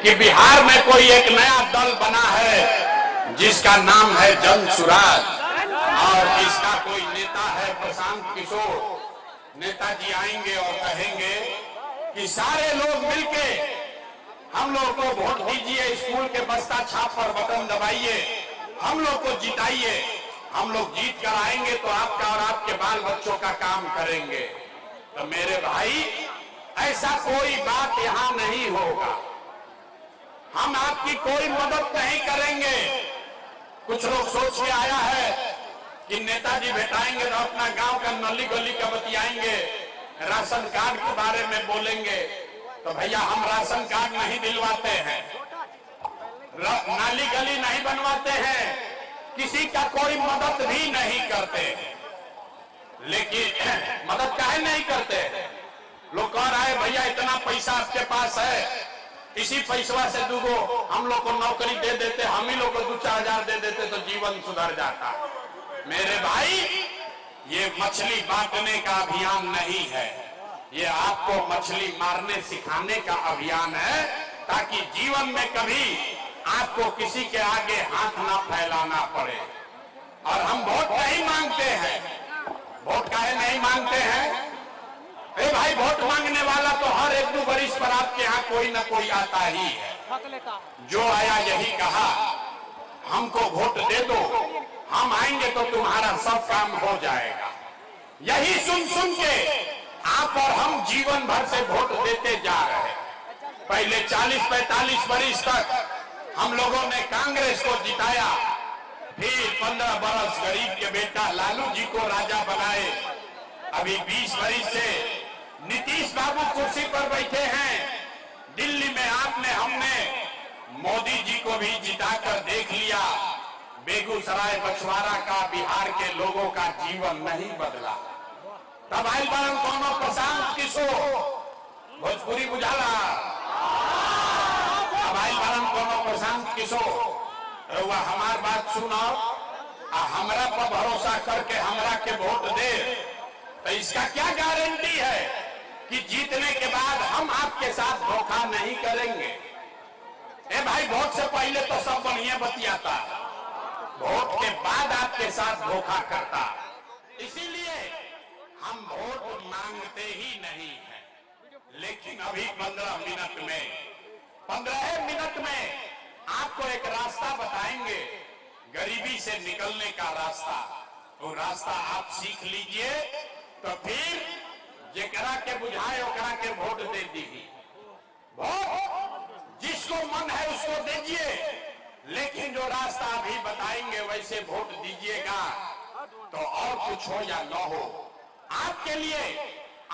कि बिहार में कोई एक नया दल बना है जिसका नाम है जन सुराज, और इसका कोई नेता है प्रशांत किशोर। नेताजी आएंगे और कहेंगे कि सारे लोग मिलके हम लोग को वोट दीजिए, स्कूल के बस्ता छाप पर बटन दबाइए, हम लोग को जिताइए, हम लोग जीत कर आएंगे तो आपका और आपके बाल बच्चों का काम करेंगे। तो मेरे भाई, ऐसा कोई बात यहां नहीं होगा। हम आपकी कोई मदद नहीं करेंगे। कुछ लोग सोच के आया है कि नेताजी भेटाएंगे तो अपना गांव का नली गली का बतियाएंगे, राशन कार्ड के बारे में बोलेंगे। तो भैया, हम राशन कार्ड नहीं दिलवाते हैं, नाली गली नहीं बनवाते हैं, किसी का कोई मदद भी नहीं करते। लेकिन मदद काहे नहीं करते? लोग कह रहे हैं भैया इतना पैसा आपके पास है, इसी पैसा से दूगो हम लोग को नौकरी दे देते, हम ही लोग को 2-4 हजार दे देते तो जीवन सुधर जाता। मेरे भाई, ये मछली बांटने का अभियान नहीं है, ये आपको मछली मारने सिखाने का अभियान है, ताकि जीवन में कभी आपको किसी के आगे हाथ ना फैलाना पड़े। और हम वोट नहीं मांगते हैं। वोट काहे नहीं मांगते हैं? अरे भाई, वोट मांगने वाला तो हर 1-2 वर्ष पर आपके यहाँ कोई ना कोई आता ही है। जो आया यही कहा, हमको वोट दे दो, हम आएंगे तो तुम्हारा सब काम हो जाएगा। यही सुन सुन के आप और हम जीवन भर से वोट देते जा रहे हैं। पहले 40-45 वर्ष तक हम लोगों ने कांग्रेस को जिताया, फिर 15 बरस गरीब के बेटा लालू जी को राजा बनाए। अभी 20 वर्ष से नीतीश बाबू कुर्सी पर बैठे हैं। दिल्ली में आपने हमने मोदी जी को भी जिताकर देख लिया। बेगूसराय बछवाड़ा का बिहार के लोगों का जीवन नहीं बदला। तब आयल बारन कोनो प्रशांत किशोर, भोजपुरी बुझाला, अब आयल बारन कोनो प्रशांत किशोर। रउआ हमार बात सुनो, हमरा पर भरोसा करके हमरा के वोट दे, तो इसका क्या गारंटी है कि जीतने के बाद हम आपके साथ धोखा नहीं करेंगे? ए भाई, वोट से पहले तो सब बढ़िया बतियाता है, वोट के बाद आपके साथ धोखा करता। इसीलिए हम वोट मांगते ही नहीं हैं। लेकिन अभी 15 मिनट में आपको एक रास्ता बताएंगे, गरीबी से निकलने का रास्ता। वो रास्ता आप सीख लीजिए, तो फिर जेकरा के बुझाए ओकरा के वोट दे दीजिए। वोट जिसको मन है उसको दीजिए, लेकिन जो रास्ता अभी बताएंगे वैसे वोट दीजिएगा, तो और कुछ हो या न हो, आपके लिए,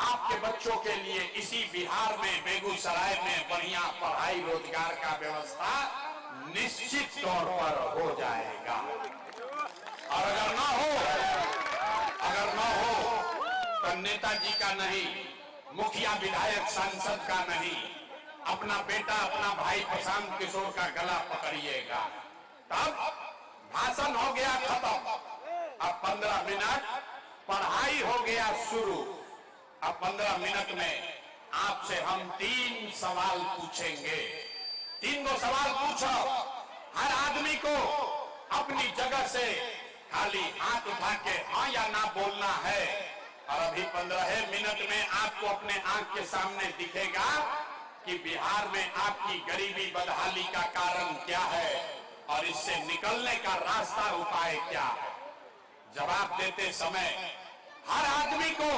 आपके बच्चों के लिए इसी बिहार में, बेगूसराय में बढ़िया पढ़ाई रोजगार का व्यवस्था निश्चित तौर पर हो जाएगा। और अगर ना हो तो नेताजी का नहीं, मुखिया विधायक सांसद का नहीं, अपना बेटा अपना भाई प्रशांत किशोर का गला पकड़िएगा। तब भाषण हो गया खत्म। अब 15 मिनट पढ़ाई हो गया शुरू। अब 15 मिनट में आपसे हम 3 सवाल पूछेंगे। 3 गो सवाल पूछो। हर आदमी को अपनी जगह से खाली हाथ उठा के हाँ या ना बोलना है। और अभी 15 मिनट में आपको अपने आंख के सामने दिखेगा कि बिहार में आपकी गरीबी बदहाली का कारण क्या है और इससे निकलने का रास्ता, उपाय क्या है। जवाब देते समय हर आदमी को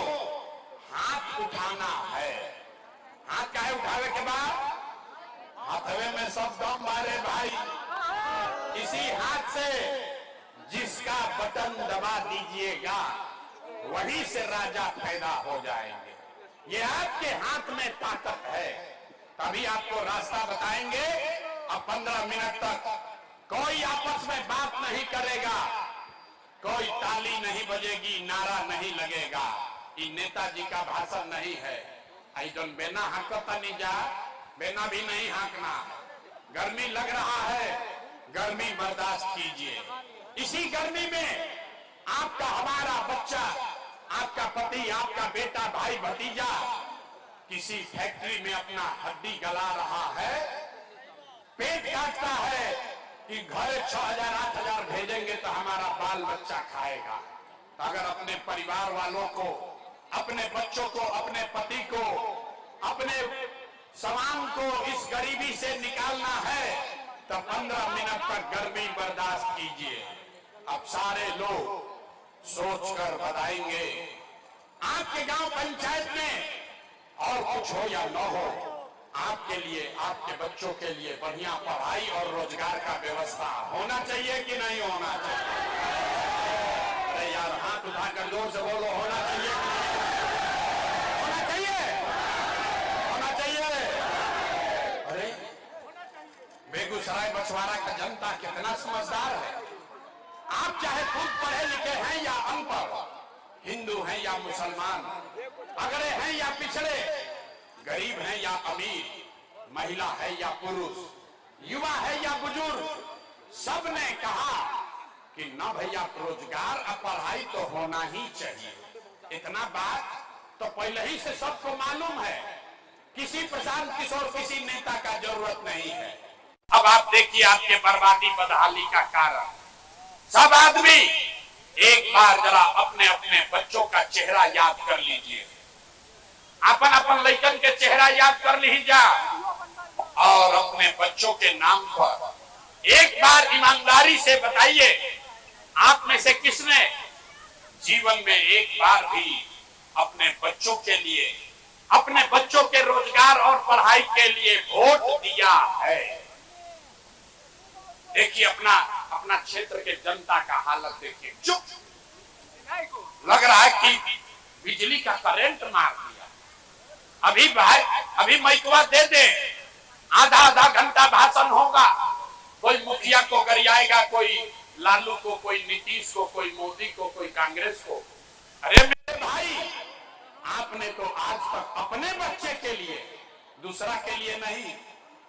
हाथ उठाना है। हाथ काहे उठावे के बाद? हाथवे में सब दम मारे भाई। इसी हाथ से जिसका बटन दबा दीजिएगा वहीं से राजा पैदा हो जाएंगे। ये आपके हाथ में ताकत है, तभी आपको रास्ता बताएंगे। अब 15 मिनट तक कोई आपस में बात नहीं करेगा, कोई ताली नहीं बजेगी, नारा नहीं लगेगा। ये नेताजी का भाषण नहीं है। आई जोन बेना हाकता नहीं जा, बेना भी नहीं हाकना। गर्मी लग रहा है, गर्मी बर्दाश्त कीजिए। इसी गर्मी में आपका, हमारा बच्चा, आपका पति, आपका बेटा, भाई, भतीजा किसी फैक्ट्री में अपना हड्डी गला रहा है, पेट काटता है कि घर 6,000 8,000 भेजेंगे तो हमारा बाल बच्चा खाएगा। तो अगर अपने परिवार वालों को, अपने बच्चों को, अपने पति को, अपने सामान को इस गरीबी से निकालना है तो 15 मिनट तक गर्मी बर्दाश्त कीजिए। अब सारे लोग सोचकर बताएंगे आपके गांव पंचायत में और कुछ हो या न हो, आपके लिए, आपके बच्चों के लिए बढ़िया पढ़ाई और रोजगार का व्यवस्था होना चाहिए कि नहीं होना चाहिए? अरे यार हाथ उठाकर जोर से बोलो, होना चाहिए कि नहीं? होना चाहिए, होना चाहिए। अरे बेगूसराय बछवाड़ा का जनता कितना समझदार है। आप चाहे खुद पढ़े लिखे हैं या अनपढ़, हिंदू हैं या मुसलमान, अगड़े हैं या पिछड़े, गरीब है या अमीर, महिला है या पुरुष, युवा है या बुजुर्ग, सबने कहा कि ना भैया रोजगार और पढ़ाई तो होना ही चाहिए। इतना बात तो पहले ही से सबको मालूम है, किसी प्रशांत किशोर, किसी नेता का जरूरत नहीं है। अब आप देखिए आपके बर्बादी बदहाली का कारण। सब आदमी एक बार जरा अपने अपने बच्चों का चेहरा याद कर लीजिए, अपन अपन लड़कन के चेहरा याद कर लीजिए और अपने बच्चों के नाम पर एक बार ईमानदारी से बताइए, आप में से किसने जीवन में एक बार भी अपने बच्चों के लिए, अपने बच्चों के रोजगार और पढ़ाई के लिए वोट दिया है? देखिए अपना क्षेत्र के जनता का हालत देखिए। चुप, लग रहा है कि बिजली का करंट मार दिया। अभी माइकवा दे दे, आधा आधा घंटा भाषण होगा, कोई मुखिया को गरियाएगा, कोई लालू को, कोई नीतीश को, कोई मोदी को, कोई कांग्रेस को। अरे मेरे भाई, आपने तो आज तक अपने बच्चे के लिए, दूसरा के लिए नहीं,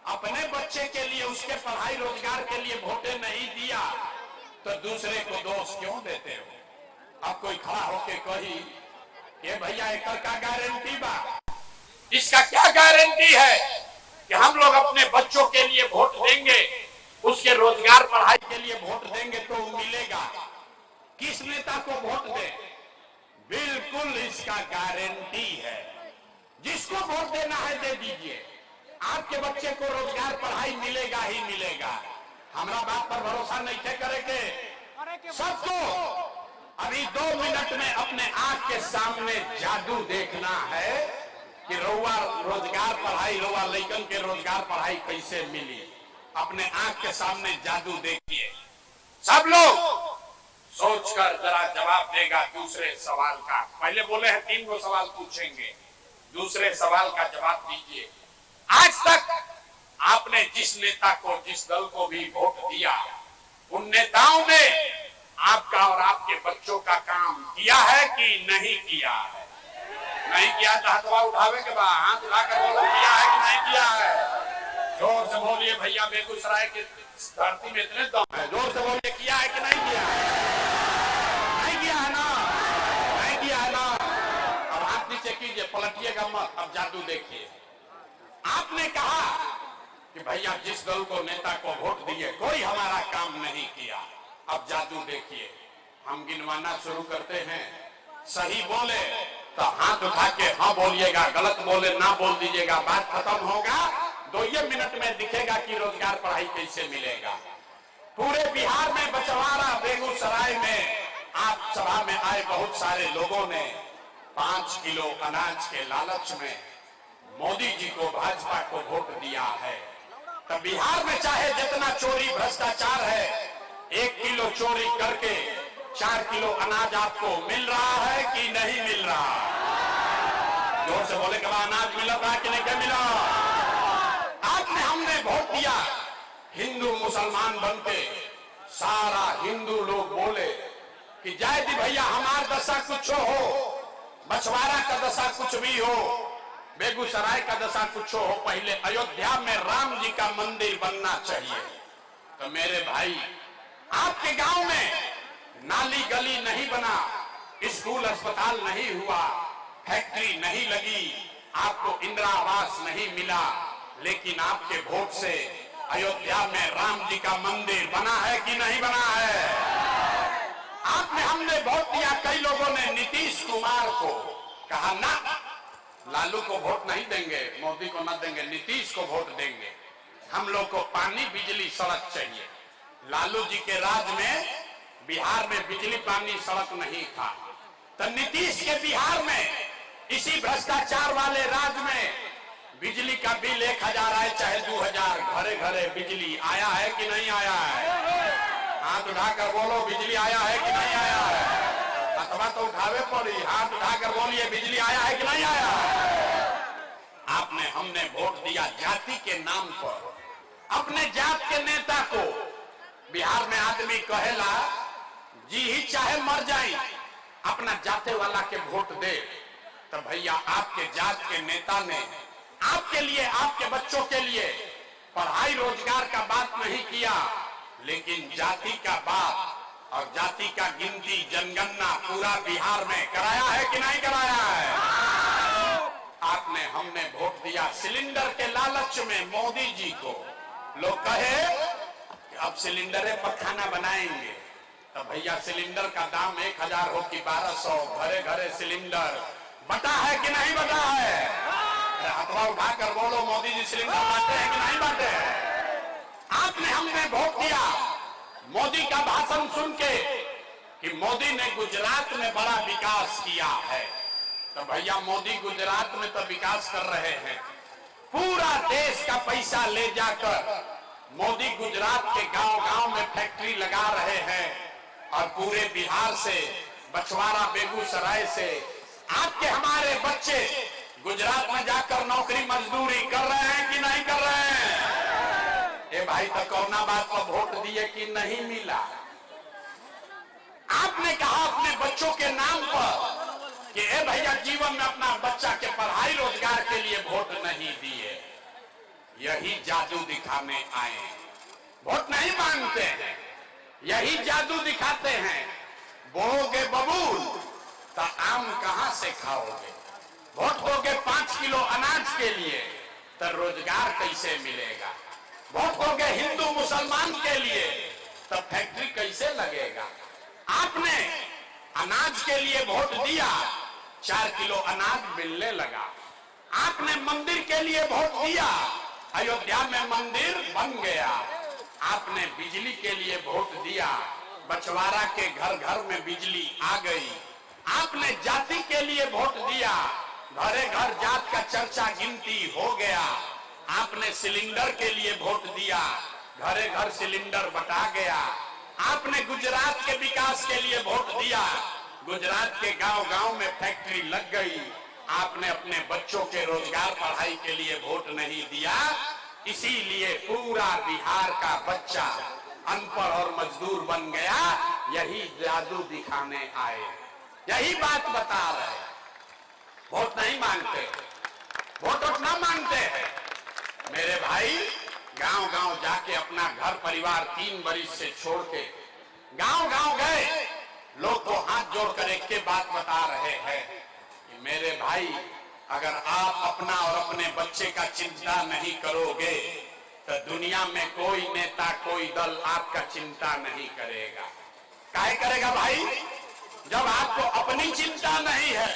अपने बच्चे के लिए, उसके पढ़ाई रोजगार के लिए वोटे नहीं दिया तो दूसरे को दोष क्यों देते हो? अब कोई खड़ा होके कही कि भैया एक का गारंटी बा, इसका क्या गारंटी है कि हम लोग अपने बच्चों के लिए वोट देंगे, उसके रोजगार पढ़ाई के लिए वोट देंगे तो मिलेगा? किस नेता को वोट दे? बिल्कुल इसका गारंटी है, जिसको वोट देना है दे दीजिए, आपके बच्चे को रोजगार पढ़ाई मिलेगा ही मिलेगा। हमारा बात पर भरोसा नहीं थे करेंगे सबको। अभी 2 मिनट में अपने आंख के सामने जादू देखना है कि रउआ रोजगार पढ़ाई, रउआ लइकन के रोजगार पढ़ाई कैसे मिली। अपने आंख के सामने जादू देखिए। सब लोग सोचकर जरा जवाब देगा दूसरे सवाल का। पहले बोले हैं 3 गो सवाल पूछेंगे, दूसरे सवाल का जवाब दीजिए। आज तक आपने जिस नेता को, जिस दल को भी वोट दिया, उन नेताओं ने आपका और आपके बच्चों का काम किया है कि नहीं किया है? नहीं किया तो हाथवा उठावे के बाद हाथ उठाकर बोलो किया है कि नहीं किया है। जोर से बोलिए भैया, बेगूसराय की धरती में इतने दम है, जोर से बोलिए किया है कि नहीं किया है? नहीं किया है ना? नहीं किया है ना? अब हाथ नीचे कीजिए, पलटिएगा मत। अब जादू देखिए। आपने कहा कि भैया जिस दल को, नेता को वोट दिए, कोई हमारा काम नहीं किया। अब जादू देखिए। हम गिनवाना शुरू करते हैं, सही बोले तो हाथ उठा के हाँ बोलिएगा, गलत बोले ना बोल दीजिएगा। बात खत्म होगा, 2 मिनट में दिखेगा कि रोजगार पढ़ाई कैसे मिलेगा। पूरे बिहार में, बछवाड़ा, बेगूसराय में आप सभा में आए बहुत सारे लोगों ने 5 किलो अनाज के लालच में मोदी जी को, भाजपा को वोट दिया है। तो बिहार में चाहे जितना चोरी भ्रष्टाचार है, 1 किलो चोरी करके 4 किलो अनाज आपको मिल रहा है कि नहीं मिल रहा? जोर से बोले कि अनाज मिला था कि नहीं मिला? आपने, हमने वोट दिया, हिंदू मुसलमान बनके सारा हिंदू लोग बोले कि जय दी भैया, हमार दशा कुछ हो, बछवाड़ा का दशा कुछ भी हो, बेगूसराय का दशा कुछ हो, पहले अयोध्या में राम जी का मंदिर बनना चाहिए। तो मेरे भाई, आपके गांव में नाली गली नहीं बना, स्कूल अस्पताल नहीं हुआ, फैक्ट्री नहीं लगी, आपको इंदिरा आवास नहीं मिला, लेकिन आपके वोट से अयोध्या में राम जी का मंदिर बना है कि नहीं बना है? आपने हमने वोट दिया, कई लोगों ने नीतीश कुमार को कहा ना, लालू को वोट नहीं देंगे, मोदी को ना देंगे, नीतीश को वोट देंगे। हम लोग को पानी बिजली सड़क चाहिए। लालू जी के राज में बिहार में बिजली पानी सड़क नहीं था, तो नीतीश के बिहार में इसी भ्रष्टाचार वाले राज में बिजली का बिल 1000 आए चाहे 2000, घरे घरे बिजली आया है कि नहीं आया है? हाथ उठाकर बोलो, बिजली आया है कि नहीं आया है? अथवा तो उठावे पड़ी, हाथ उठाकर बोलिए, बिजली आया है कि नहीं आया है? आपने हमने वोट दिया जाति के नाम पर, अपने जात के नेता को। बिहार में आदमी कहेला जी ही चाहे मर जाए, अपना जाते वाला के वोट दे। तो भैया आपके जात के नेता ने आपके लिए, आपके बच्चों के लिए पढ़ाई रोजगार का बात नहीं किया, लेकिन जाति का बात और जाति का गिनती जनगणना पूरा बिहार में कराया है कि नहीं कराया है? आपने हमने वोट दिया सिलेंडर के लालच में मोदी जी को। लोग कहे कि अब सिलेंडर पर खाना बनाएंगे, तो भैया सिलेंडर का दाम 1000 हो कि 1200, घरे घरे सिलेंडर बटा है कि नहीं बटा है? हाथवा उठाकर बोलो, मोदी जी सिलेंडर बांटे हैं कि नहीं बांटे हैं? आपने हमने वोट दिया मोदी का भाषण सुन के कि मोदी ने गुजरात में बड़ा विकास किया है। तो भैया मोदी गुजरात में तो विकास कर रहे हैं, पूरा देश का पैसा ले जाकर मोदी गुजरात के गांव-गांव में फैक्ट्री लगा रहे हैं और पूरे बिहार से, बछवाड़ा बेगूसराय से आपके हमारे बच्चे गुजरात में जाकर नौकरी मजदूरी कर रहे हैं कि नहीं कर रहे हैं? ए भाई, तो कौना बात पर वोट दिए कि नहीं मिला? आपने कहा अपने बच्चों के नाम पर कि ए भैया जीवन में अपना बच्चा के पढ़ाई रोजगार के लिए वोट नहीं दिए। यही जादू दिखाने आए, वोट नहीं मांगते हैं, यही जादू दिखाते हैं। बोओगे बबूल तो आम कहां से खाओगे? वोट दोगे 5 किलो अनाज के लिए तो रोजगार कैसे मिलेगा? वोट दोगे हिंदू मुसलमान के लिए तो फैक्ट्री कैसे लगेगा? आपने अनाज के लिए वोट दिया, 4 किलो अनाज मिलने लगा। आपने मंदिर के लिए वोट दिया, अयोध्या में मंदिर बन गया। आपने बिजली के लिए वोट दिया, बछवाड़ा के घर घर में बिजली आ गई। आपने जाति के लिए वोट दिया, घरे घर जात का चर्चा गिनती हो गया। आपने सिलेंडर के लिए वोट दिया, घरे घर सिलेंडर बटा गया। आपने गुजरात के विकास के लिए वोट दिया, गुजरात के गांव-गांव में फैक्ट्री लग गई। आपने अपने बच्चों के रोजगार पढ़ाई के लिए वोट नहीं दिया, इसीलिए पूरा बिहार का बच्चा अनपढ़ और मजदूर बन गया। यही जादू दिखाने आए, यही बात बता रहे। वोट नहीं मांगते, वोट ना मांगते हैं। मेरे भाई गांव-गांव जाके अपना घर परिवार 3 बरिस से छोड़ के गांव-गांव गए, लोग को हाथ जोड़कर एक के बात बता रहे हैं कि मेरे भाई, अगर आप अपना और अपने बच्चे का चिंता नहीं करोगे तो दुनिया में कोई नेता, कोई दल आपका चिंता नहीं करेगा। काहे करेगा भाई? जब आपको अपनी चिंता नहीं है,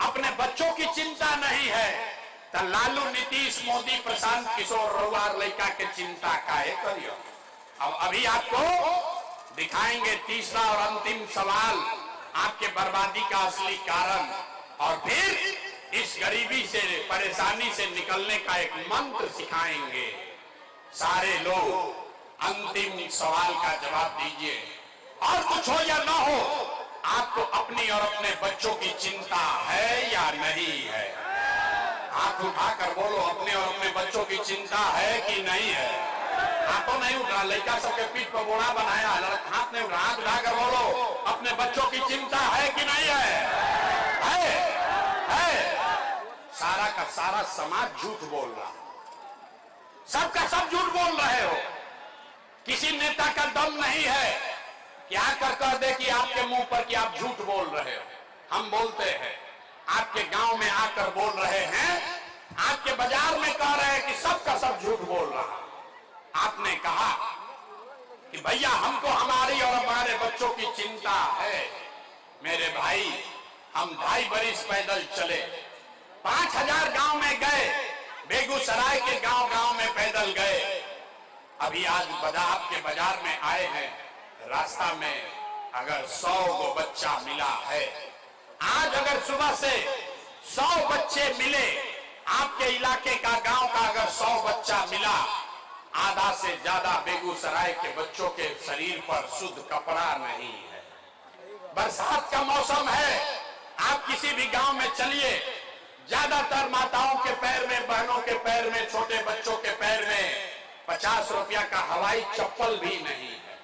अपने बच्चों की चिंता नहीं है, तो लालू, नीतीश, मोदी, प्रशांत किशोर, रउआर लड़का के चिंता काहे करियो? अब अभी आपको दिखाएंगे तीसरा और अंतिम सवाल, आपके बर्बादी का असली कारण, और फिर इस गरीबी से, परेशानी से निकलने का एक मंत्र सिखाएंगे। सारे लोग अंतिम सवाल का जवाब दीजिए, और कुछ हो या ना हो, आपको अपनी और अपने बच्चों की चिंता है या नहीं है? हाथ उठाकर बोलो, अपने और अपने बच्चों की चिंता है कि नहीं है? हाथों नहीं उठा, लड़का सबके पीठ पर बोड़ा बनाया, हाथ नहीं उठा, हाथ उठाकर बोलो, अपने बच्चों की चिंता है कि नहीं है? सारा का सारा समाज झूठ बोल रहा, सबका सब झूठ बोल रहे हो। किसी नेता का दम नहीं है क्या कर दे कि आपके मुंह पर कि आप झूठ बोल रहे हो। हम बोलते हैं, आपके गांव में आकर बोल रहे हैं, आपके बाजार में कह रहे हैं कि सबका सब झूठ बोल रहा। आपने कहा कि भैया हमको हमारी और हमारे बच्चों की चिंता है। मेरे भाई, हम 2.5 बरिस पैदल चले, 5000 गांव में गए, बेगूसराय के गांव गांव में पैदल गए। अभी आज आपके बाजार में आए हैं, रास्ता में अगर 100 गो बच्चा मिला है, आज अगर सुबह से 100 बच्चे मिले, आपके इलाके का गांव का अगर 100 बच्चा मिला, आधा से ज्यादा बेगूसराय के बच्चों के शरीर पर शुद्ध कपड़ा नहीं है। बरसात का मौसम है, आप किसी भी गांव में चलिए, ज्यादातर माताओं के पैर में, बहनों के पैर में, छोटे बच्चों के पैर में 50 रुपया का हवाई चप्पल भी नहीं है।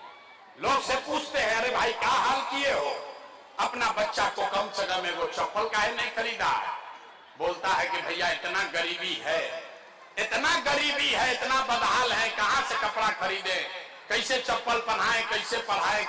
लोग से पूछते हैं, अरे भाई क्या हाल किए हो, अपना बच्चा को कम से कम वो चप्पल काहे नहीं खरीदा है? बोलता है कि भैया इतना गरीबी है, इतना गरीबी है, इतना बदहाल है, कहां से कपड़ा खरीदे, कैसे चप्पल पहनाए, कैसे पढ़ाए।